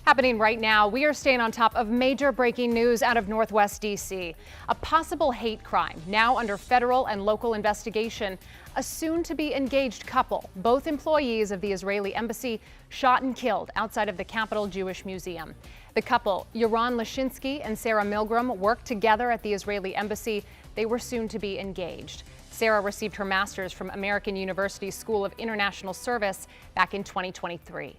Happening right now, we are staying on top of major breaking news out of Northwest D.C. A possible hate crime now under federal and local investigation. A soon-to-be engaged couple, both employees of the Israeli embassy, shot and killed outside of the Capitol Jewish Museum. The couple, Yaron Lashinsky and Sarah Milgram, worked together at the Israeli embassy. They were soon to be engaged. Sarah received her master's from American University School of International Service back in 2023.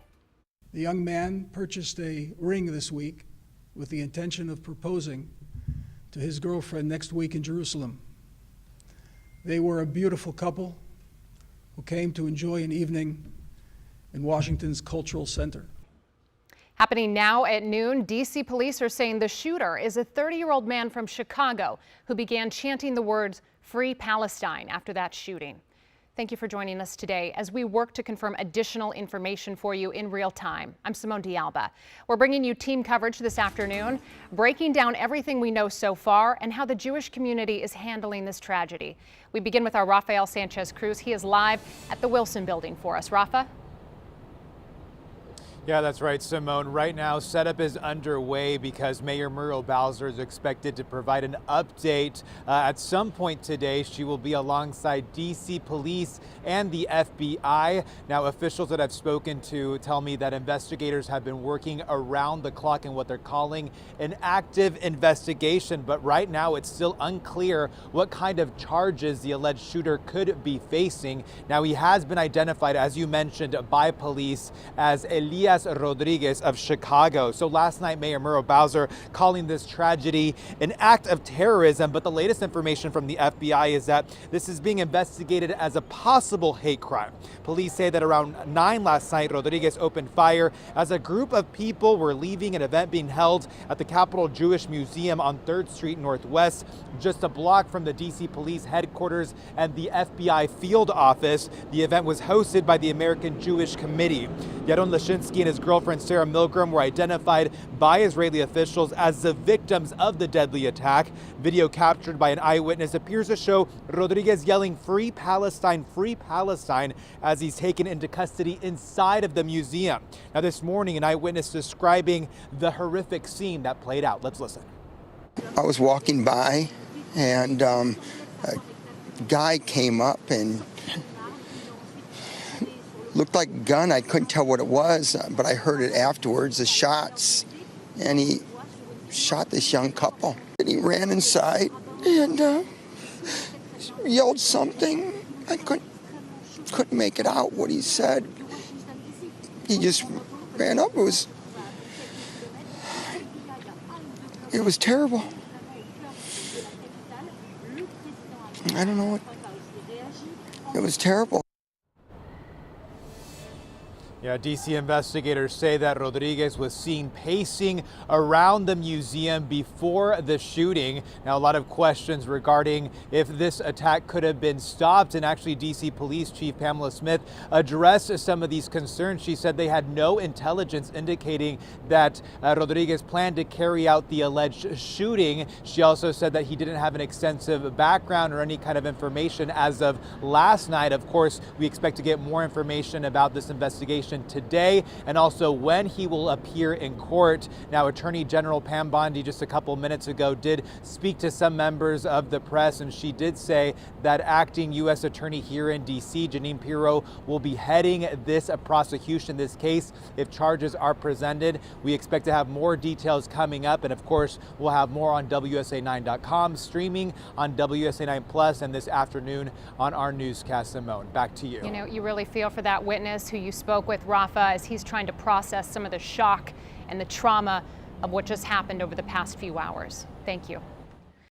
The young man purchased a ring this week with the intention of proposing to his girlfriend next week in Jerusalem. They were a beautiful couple who came to enjoy an evening in Washington's Cultural Center. Happening now at noon, D.C. police are saying the shooter is a 30-year-old man from Chicago who began chanting the words "Free Palestine" after that shooting. Thank you for joining us today as we work to confirm additional information for you in real time. I'm Simone D'Alba. We're bringing you team coverage this afternoon, breaking down everything we know so far and how the Jewish community is handling this tragedy. We begin with our Rafael Sanchez Cruz. He is live at the Wilson Building for us. Rafa? Yeah, that's right, Simone. Right now, setup is underway because Mayor Muriel Bowser is expected to provide an update at some point today. She will be alongside D.C. police and the FBI. Now, officials that I've spoken to tell me that investigators have been working around the clock in what they're calling an active investigation. But right now, it's still unclear what kind of charges the alleged shooter could be facing. Now, he has been identified, as you mentioned, by police as Elias Rodriguez of Chicago. So last night, Mayor Muriel Bowser calling this tragedy an act of terrorism. But the latest information from the FBI is that this is being investigated as a possible hate crime. Police say that around 9 last night, Rodriguez opened fire as a group of people were leaving an event being held at the Capitol Jewish Museum on 3rd Street Northwest, just a block from the D.C. police headquarters and the FBI field office. The event was hosted by the American Jewish Committee. Yaron Lashinsky and his girlfriend Sarah Milgram were identified by Israeli officials as the victims of the deadly attack. Video captured by an eyewitness appears to show Rodriguez yelling "Free Palestine, Free Palestine" as he's taken into custody inside of the museum. Now this morning, an eyewitness describing the horrific scene that played out. Let's listen. I was walking by and a guy came up and looked like a gun. I couldn't tell what it was, but I heard it afterwards, the shots, and he shot this young couple. And he ran inside and yelled something. I couldn't make it out what he said. He just ran up. It was terrible. I don't know what. It was terrible. Yeah, D.C. investigators say that Rodriguez was seen pacing around the museum before the shooting. Now, a lot of questions regarding if this attack could have been stopped. And actually, D.C. Police Chief Pamela Smith addressed some of these concerns. She said they had no intelligence indicating that Rodriguez planned to carry out the alleged shooting. She also said that he didn't have an extensive background or any kind of information as of last night. Of course, we expect to get more information about this investigation today and also when he will appear in court. Now, Attorney General Pam Bondi just a couple minutes ago did speak to some members of the press, and she did say that acting U.S. Attorney here in D.C., Janine Pirro, will be heading this prosecution, this case, if charges are presented. We expect to have more details coming up, and of course, we'll have more on WSA9.com, streaming on WSA9 Plus, and this afternoon on our newscast. Simone, back to you. You know, you really feel for that witness who you spoke with, Rafa, as he's trying to process some of the shock and the trauma of what just happened over the past few hours. Thank you.